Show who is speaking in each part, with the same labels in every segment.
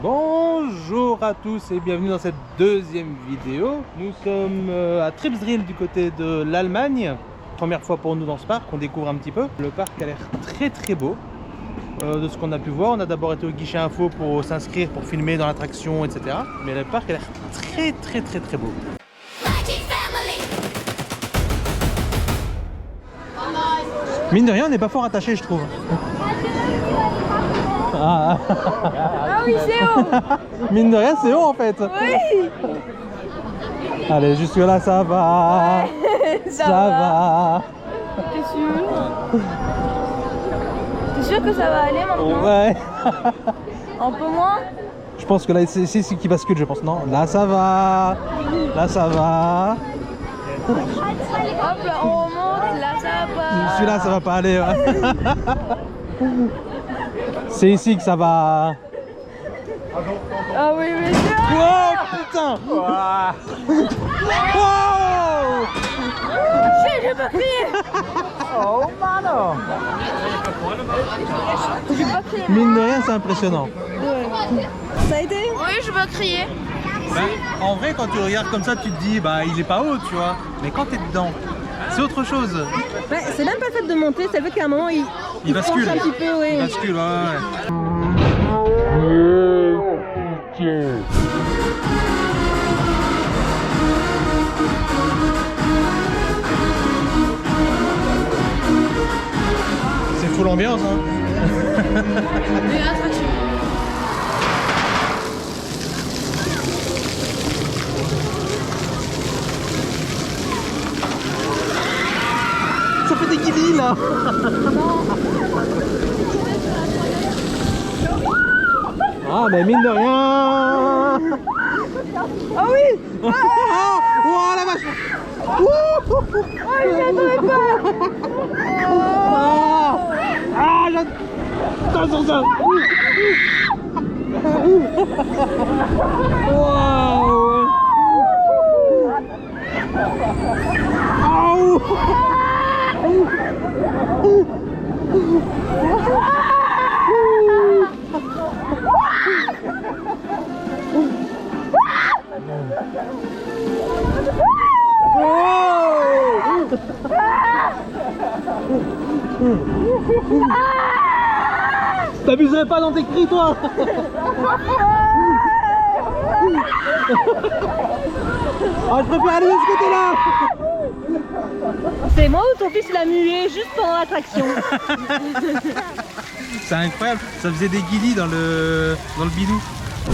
Speaker 1: Bonjour à tous et bienvenue dans cette deuxième vidéo. Nous sommes à Tripsdrill du côté de l'Allemagne. Première fois pour nous dans ce parc, on découvre un petit peu. Le parc a l'air très beau. De ce qu'on a pu voir, on a d'abord été au guichet info pour s'inscrire, pour filmer dans l'attraction, etc. Mais le parc a l'air très beau. Mine de rien, on n'est pas fort attaché, je trouve. Ah
Speaker 2: oui, c'est haut.
Speaker 1: Mine de rien, c'est haut en fait.
Speaker 2: Oui.
Speaker 1: Allez, jusque là, ça va.
Speaker 2: Ouais, ça
Speaker 1: va.
Speaker 2: T'es sûr? T'es sûr que ça va aller maintenant?
Speaker 1: Ouais.
Speaker 2: Un peu moins?
Speaker 1: Je pense que là, c'est ce qui bascule, je pense. Non, là, ça va. Là, ça va.
Speaker 2: Hop là, on remonte, là ça va.
Speaker 1: Celui-là, ça va pas aller. Ouais. C'est ici que ça va.
Speaker 2: Ah oui, mais sûr.
Speaker 1: Oh putain. Wow.
Speaker 2: Je peux crier.
Speaker 1: Oh mano.
Speaker 2: Je peux crier.
Speaker 1: Mine de rien, c'est impressionnant.
Speaker 2: Ouais. Ça a été? Oui, je peux crier.
Speaker 1: Bah, en vrai, quand tu regardes comme ça, tu te dis, bah il est pas haut, tu vois. Mais quand t'es dedans, c'est autre chose.
Speaker 2: Ouais, c'est même pas le fait de monter, c'est le fait qu'à un moment il
Speaker 1: bascule.
Speaker 2: penche un petit peu, oui.
Speaker 1: Il bascule, ouais. C'est full ambiance, hein.
Speaker 2: Et attraction.
Speaker 1: Ça fait des guillis là. Ah mais mine de rien.
Speaker 2: Ah oui.
Speaker 1: Oh la vache.
Speaker 2: Oh, je m'y attendais pas.
Speaker 1: Ah j'adore sur ça. Wow. Oh. T'abuserais pas dans tes cris, toi. Ah, je préfère aller de ce côté-là.
Speaker 2: C'est moi ou ton fils l'a mué juste pendant l'attraction?
Speaker 1: C'est incroyable, ça faisait des guillis dans le bidou.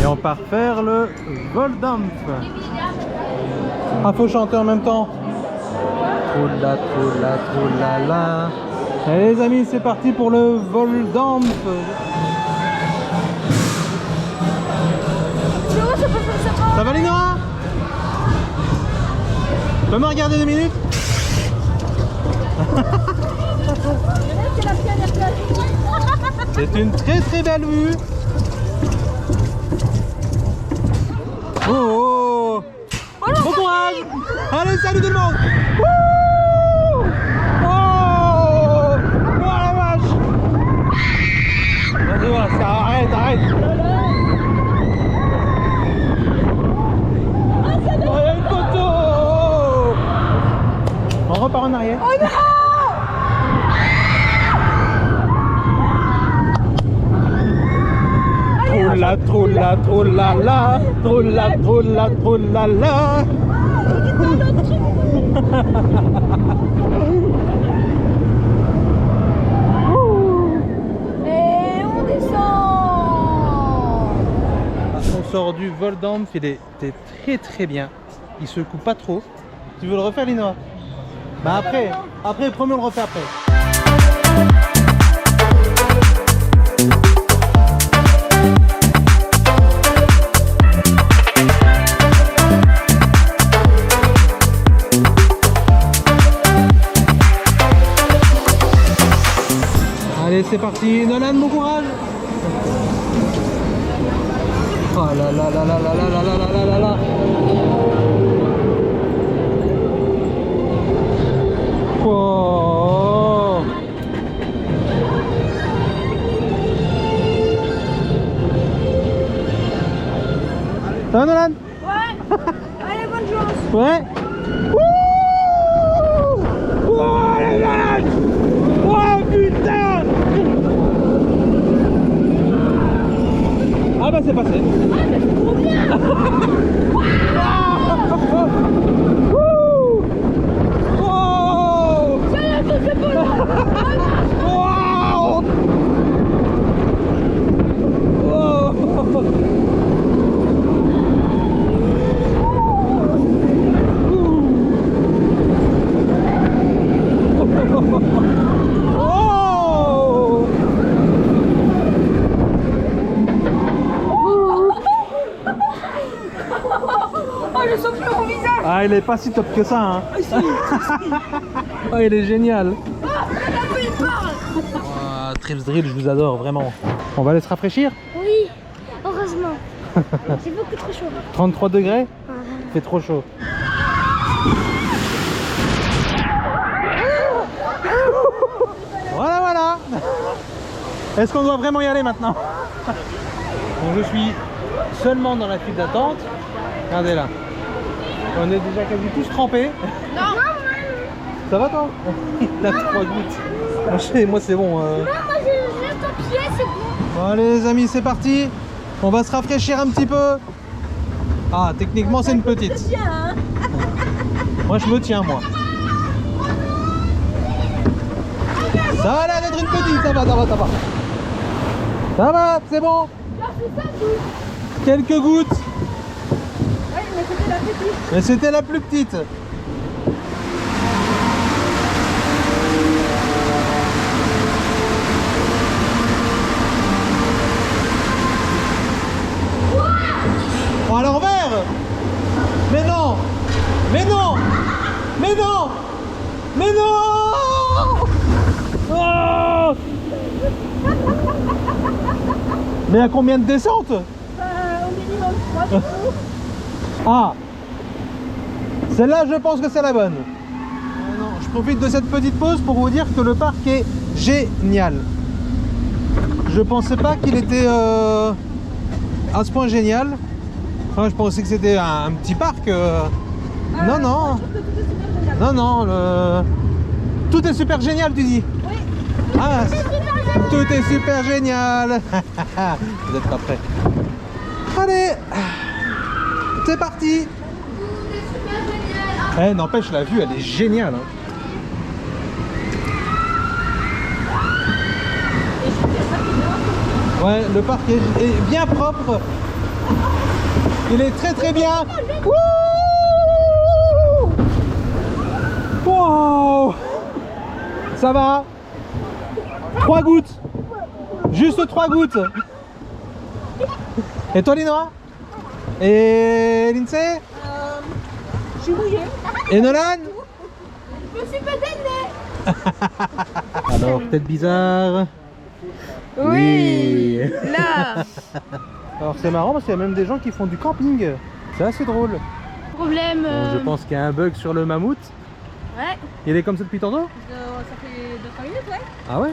Speaker 1: Et on part faire le Voldampf. Ah, faut chanter en même temps. Troula, troula, troulala. Allez les amis, c'est parti pour le Voldampf. Ça va Lénora? Tu peux me regarder 2 minutes? C'est une très belle vue. Oh, bon courage. Allez, salut tout le monde. Wouh. Oh, la vache. Vas-y, voilà, arrête. Oh, il y a une photo. On repart en arrière.
Speaker 2: Oh non.
Speaker 1: Troula, troulala, troulala.
Speaker 2: Et on descend.
Speaker 1: On sort du Voldampf, il était très bien. Il secoue pas trop. Tu veux le refaire, Linois? Bah après, promis, on le refait après. Allez, c'est parti. Nolan, bon courage. Oh là là là là là là là là là là. Oh. Ça va Nolan?
Speaker 2: Ouais. Allez, bonne chance.
Speaker 1: Ouais. Wouh! Oh les Nolan! Oh putain! Ah bah c'est passé.
Speaker 2: Ah, mais c'est trop bien.
Speaker 1: Wouh! Wow!
Speaker 2: Ça, c'est bon.
Speaker 1: Wow! Wow! Oh!
Speaker 2: Oh, je sens plus mon visage.
Speaker 1: Ah, il est pas si top que ça, hein. Oh, il est génial. Oh, Trips Drill, je vous adore, vraiment. On va aller se rafraîchir?
Speaker 2: Oui, heureusement. C'est beaucoup trop chaud.
Speaker 1: 33 degrés? Il fait trop chaud. Voilà, voilà. Est-ce qu'on doit vraiment y aller maintenant? Bon, je suis seulement dans la file d'attente. Regardez là. On est déjà quasi tous trempés.
Speaker 2: Non.
Speaker 1: Ça va toi? Il a 3 gouttes. Moi c'est bon.
Speaker 2: Non, moi j'ai juste un pied, c'est bon.
Speaker 1: Bon, allez les amis, c'est parti. On va se rafraîchir un petit peu. Ah, techniquement c'est une petite.
Speaker 2: Tiens, hein.
Speaker 1: Moi je me tiens moi. Ça va l'air d'être une petite, ça va. Ça va, c'est bon. Quelques gouttes.
Speaker 2: Ouais, mais c'était la petite.
Speaker 1: Mais c'était la plus petite. Oh, à l'envers. Mais non. Mais non. Mais non. Mais non. Oh. Mais à combien de descentes?
Speaker 2: Au minimum 3 du coup.
Speaker 1: Ah, celle-là je pense que c'est la bonne. Non, je profite de cette petite pause pour vous dire que le parc est génial. Je pensais pas qu'il était à ce point génial. Enfin, je pensais que c'était un petit parc. Non. Tout est super génial, tu dis?
Speaker 2: Oui.
Speaker 1: Ah, tout est super génial. Vous êtes pas prêts? Allez, c'est parti. Eh, n'empêche, la vue, elle est géniale. Hein. Ouais, le parc est bien propre. Il est très bien. Wouh! Wow! Ça va? 3 gouttes. Juste 3 gouttes. Et toi, Linois? Et Lindsay?
Speaker 2: Je suis mouillée.
Speaker 1: Et Nolan?
Speaker 2: Je me suis pété le nez.
Speaker 1: Alors, tête bizarre.
Speaker 2: Oui. Là.
Speaker 1: Alors c'est marrant parce qu'il y a même des gens qui font du camping. C'est assez drôle.
Speaker 2: Problème.
Speaker 1: Bon, je pense qu'il y a un bug sur le mammouth.
Speaker 2: Ouais.
Speaker 1: Il est comme ça depuis tantôt?
Speaker 2: Ça fait 2-3 minutes, ouais.
Speaker 1: Ah ouais?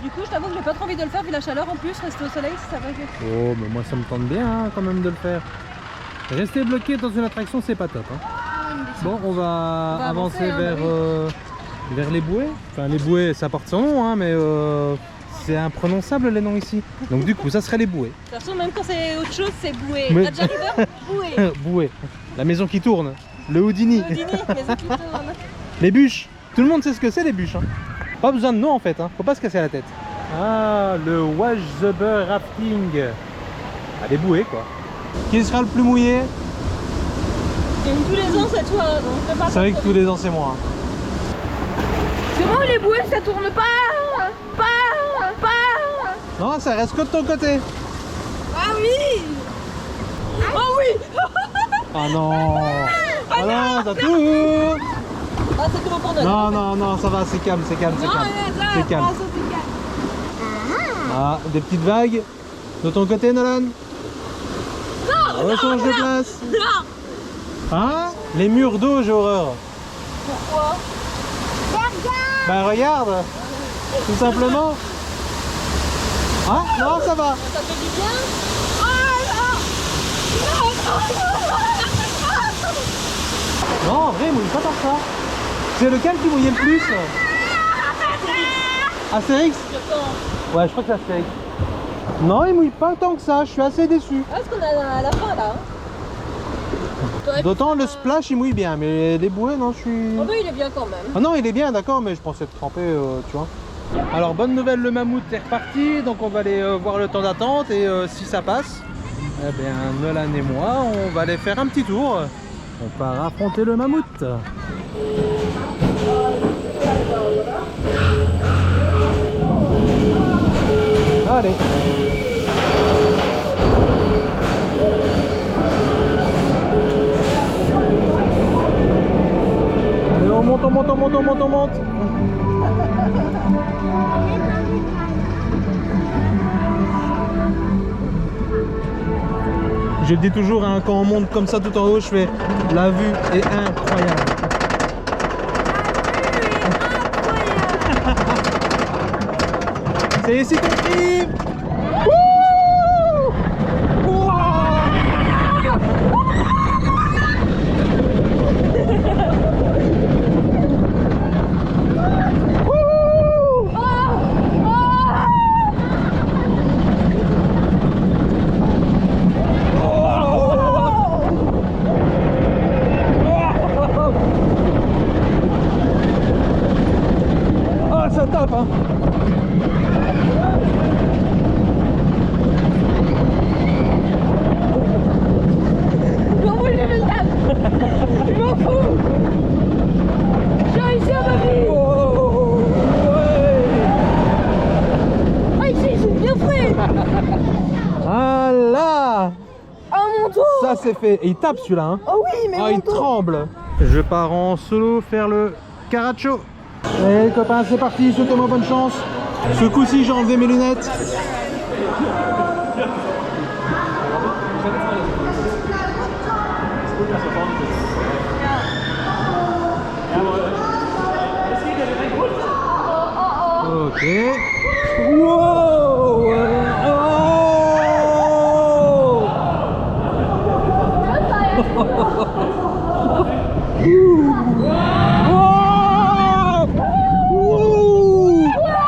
Speaker 3: Du coup, je t'avoue que j'ai pas trop envie de le faire vu la chaleur en plus, rester au soleil, ça va que...
Speaker 1: Oh, mais moi ça me tente bien hein, quand même de le faire. Rester bloqué dans une attraction, c'est pas top. Hein. Bon, on va avancer
Speaker 3: hein,
Speaker 1: vers,
Speaker 3: bah
Speaker 1: vers les bouées. Enfin, les bouées, ça porte son nom, hein, mais c'est imprononçable les noms ici. Donc du coup, ça serait les bouées.
Speaker 3: De toute façon, même quand c'est autre chose, c'est bouée.
Speaker 1: Mais-
Speaker 3: Nadja River, bouée.
Speaker 1: Bouées. La maison qui tourne. Le Houdini.
Speaker 3: Houdini, maison qui tourne.
Speaker 1: Les bûches. Tout le monde sait ce que c'est les bûches. Hein. Pas besoin de nom en fait. Hein. Faut pas se casser la tête. Ah, le Wash the Bear Rafting. Ah, les bouées quoi. Qui sera le plus mouillé?
Speaker 3: Et tous les ans, c'est toi, donc fais pas
Speaker 1: C'est vrai que tous les ans c'est moi. Hein.
Speaker 2: Comment les bouées ça tourne pas?
Speaker 1: Non, ça reste que de ton côté.
Speaker 2: Ah oui.
Speaker 3: Oh oui.
Speaker 1: Ah non. Ah non, ça tourne.
Speaker 3: Ah, c'est tout bon pour nous.
Speaker 1: Non, ça va, c'est calme, c'est calme, c'est calme. C'est calme. Ah, des petites vagues. De ton côté, Nolan? Non. Rechange de place.
Speaker 3: Non.
Speaker 1: Hein? Les murs d'eau, j'ai horreur.
Speaker 3: Pourquoi?
Speaker 1: Bah regarde. Tout simplement. Ah, non, ça va.
Speaker 3: Ça fait du bien.
Speaker 1: Non, en vrai, il mouille pas tant que ça. C'est lequel qui mouillait le plus? Astérix? Ouais, je crois que c'est Astérix. Non, il mouille pas tant que ça, je suis assez déçu.
Speaker 3: Ah, parce qu'on a à la fin là.
Speaker 1: D'autant le splash il mouille bien, mais les bouées, non, je suis...
Speaker 3: Oh bah il est bien quand même.
Speaker 1: Ah non, il est bien, d'accord, mais je pensais être trempé, tu vois. Alors, bonne nouvelle, le mammouth est reparti, donc on va aller voir le temps d'attente et si ça passe, eh bien, Nolan et moi, on va aller faire un petit tour. On part affronter le mammouth. Allez. Allez, on monte, on monte, on monte, on monte, on monte. Je le dis toujours, hein, quand on monte comme ça tout en haut, je fais la vue est incroyable. C'est ici qu'on crie. Ah, ça tape, hein.
Speaker 2: Je m'en fous. J'ai réussi à ma vie.
Speaker 1: Oh,
Speaker 2: Ah ici ils sont bien frais.
Speaker 1: voilà.
Speaker 2: Oh mon dos.
Speaker 1: Ça c'est fait. Et il tape celui-là, hein.
Speaker 2: Oh oui mais
Speaker 1: Ah,
Speaker 2: mon
Speaker 1: il
Speaker 2: dos.
Speaker 1: tremble. Je pars en solo faire le Caracho. Allez les copains, c'est parti, souhaitez-moi bonne chance. Ce coup-ci, j'ai enlevé mes lunettes. Ok. Wow.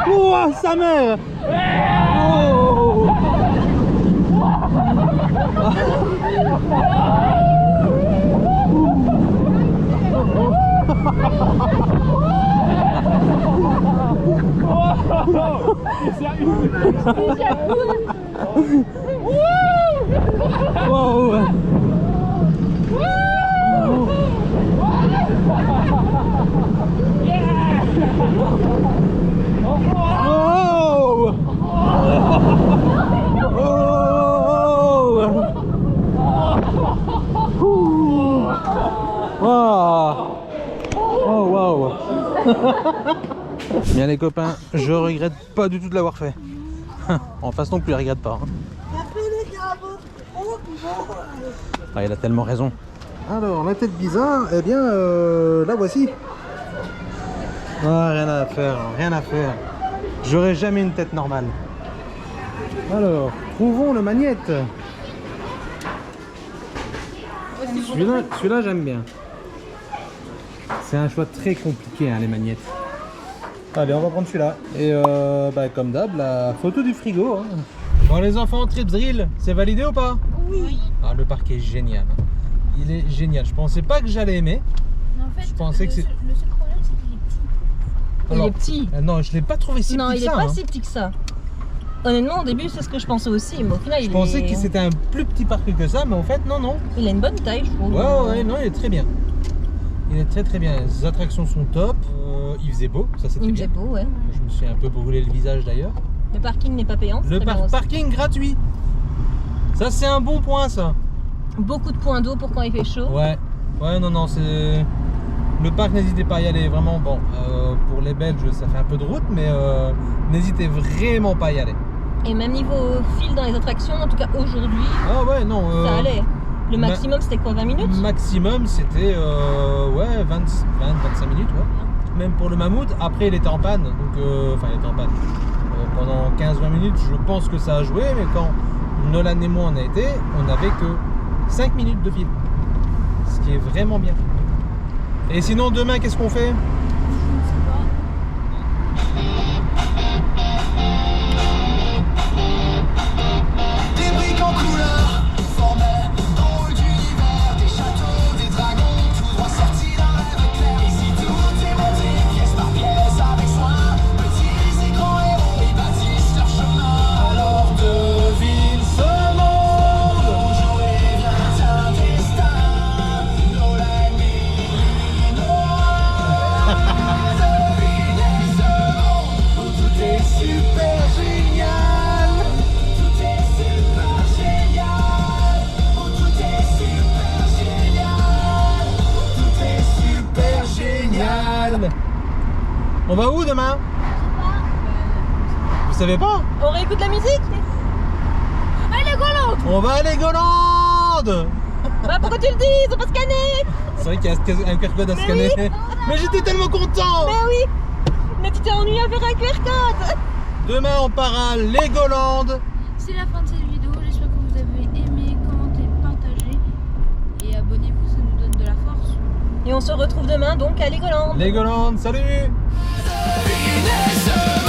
Speaker 1: Oh, sa mère. Oh. Wow. Oh. Oh wow. Bien les copains, je regrette pas du tout de l'avoir fait. En face non plus, il regrette pas. Ah, il a tellement raison. Alors, la tête bizarre, eh bien, la voici. Ah, rien à faire, rien à faire. J'aurai jamais une tête normale. Alors, trouvons le magnète. Celui-là, j'aime bien. C'est un choix très compliqué, hein, les magnettes. Allez, on va prendre celui-là. Et comme d'hab, la photo du frigo. Hein. Bon, les enfants, Trips Drill, c'est validé ou pas?
Speaker 2: Oui.
Speaker 1: Ah, le parc est génial. Il est génial. Je pensais pas que j'allais aimer.
Speaker 2: Mais en fait,
Speaker 1: Je pensais que c'est...
Speaker 2: le seul problème c'est qu'il est petit.
Speaker 1: Alors,
Speaker 3: il est petit.
Speaker 1: Non, je l'ai pas trouvé si
Speaker 3: Non,
Speaker 1: petit
Speaker 3: il
Speaker 1: que
Speaker 3: est
Speaker 1: ça.
Speaker 3: pas
Speaker 1: Hein.
Speaker 3: si petit que ça. Honnêtement, au début, c'est ce que je pensais aussi, mais au final,
Speaker 1: Je pensais que c'était un plus petit parc que ça, mais en fait, non, non.
Speaker 3: il a une bonne taille, je trouve.
Speaker 1: Ouais, non, il est très bien. Il est très très bien. Les attractions sont top. Il faisait beau, ça c'était
Speaker 3: Il me
Speaker 1: bien.
Speaker 3: faisait beau, ouais.
Speaker 1: Je me suis un peu brûlé le visage d'ailleurs.
Speaker 3: Le parking n'est pas payant. c'est
Speaker 1: Le
Speaker 3: très bien aussi.
Speaker 1: parking gratuit. Ça c'est un bon point ça.
Speaker 3: Beaucoup de points d'eau pour quand il fait chaud.
Speaker 1: Ouais, non, c'est... Le parc, n'hésitez pas à y aller, vraiment. Bon, pour les Belges, ça fait un peu de route, mais n'hésitez vraiment pas à y aller.
Speaker 3: Et même niveau fil dans les attractions, en tout cas aujourd'hui,
Speaker 1: Ah ouais, non.
Speaker 3: ça allait. Le maximum, c'était quoi, 20 minutes?
Speaker 1: Maximum, c'était 25 minutes, ouais. Même pour le mammouth, après il était en panne, donc enfin il était en panne. Pendant 15-20 minutes, je pense que ça a joué, mais quand Nolan et moi on a été, on n'avait que 5 minutes de fil. Ce qui est vraiment bien. Et sinon, demain, qu'est-ce qu'on fait?
Speaker 4: Des briques en couleur formaient dans l'univers, des châteaux, des dragons, tout droit sortis d'un rêve clair. Ici tout est monté, pièce par pièce, avec soin. Petits et grands héros, ils bâtissent leur chemin. Alors devine ce monde, aujourd'hui vient un destin. Nos l'ennemi, nos devinez ce monde où tout est super génial. Tout est super génial. Où tout est super génial. Tout est super génial.
Speaker 1: On va où demain? Vous savez pas?
Speaker 3: On réécoute la musique?
Speaker 2: Allez, Goland!
Speaker 1: On va à Legoland!
Speaker 3: Bah pourquoi tu le dis? Ils ont pas scanné!
Speaker 1: C'est vrai qu'il y a un QR code à scanner. Mais j'étais tellement content!
Speaker 3: Mais oui! Mais tu t'es ennuyé à faire un QR code!
Speaker 1: Demain, on part à Legoland.
Speaker 2: C'est la fin de cette vidéo. J'espère que vous avez aimé, commenté, partagé. Et abonnez-vous, ça nous donne de la force.
Speaker 3: Et on se retrouve demain donc à Legoland.
Speaker 1: Legoland, salut!
Speaker 4: Devinez ce